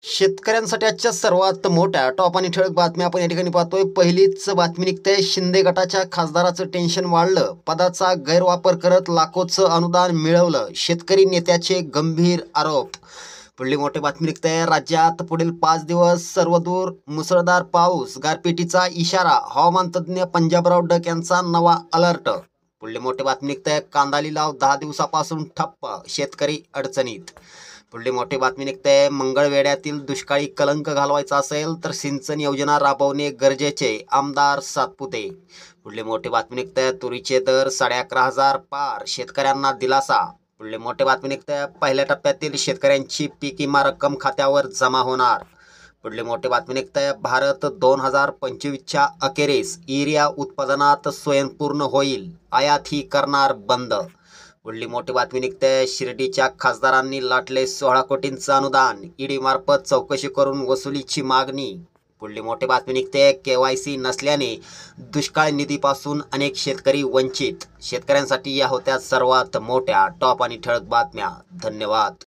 शेतकऱ्यांसाठी आजच्या सर्वात मोठ्या टॉप आणि ठळक बातम्या आपण या ठिकाणी पाहतोय. पहिलीच बातमी निघते. शिंदे गटाच्या खासदाराचं टेन्शन वाढलं. पदाचा गैरवापर करत लाखोचं अनुदान मिळवलं. शेतकरी नेत्याचे गंभीर आरोप. पुढली मोठी बातमी निघते. राज्यात पुढील 5 दिवस सर्वदूर मुसळधार पाऊस. गारपिटीचा इशारा. हवामान तज्ज्ञ पंजाबराव डक यांचा नवा अलर्ट. पुढली मोठी बातमी निघते. कांदा लिलाव 10 दिवसापासून ठप्प. शेतकरी अडचणीत. पुढली मोठी बातमी निघते. मंगळवेढ्यातील दुष्काळी कलंक घालवायचा असेल तर सिंचन योजना राबवणे गरजेचे. आमदार सातपुते. पुढली मोठी बातमी निघते. तुरीचे दर 11,500 पार. शेतकऱ्यांना दिलासा. पुढली मोठी बातमी निघते. पहिल्या टप्प्यातील शेतकऱ्यांची पीक विमा रक्कम खात्यावर जमा होणार. पुढली मोठी बातमी निघते. भारत 2025च्या अखेरीस युरिया उत्पादनात स्वयंपूर्ण होईल. आयात ही करणार बंद. पुढली मोठी बातमी निघते. शिर्डीच्या खासदारांनी लाटले 16 कोटींचं अनुदान. ईडी मार्फत चौकशी करून वसुलीची मागणी. पुढली मोठी बातमी निघते. KYC नसल्याने दुष्काळ निधीपासून अनेक शेतकरी वंचित. शेतकऱ्यांसाठी या होत्या सर्वात मोठ्या टॉप आणि ठळक बातम्या. धन्यवाद.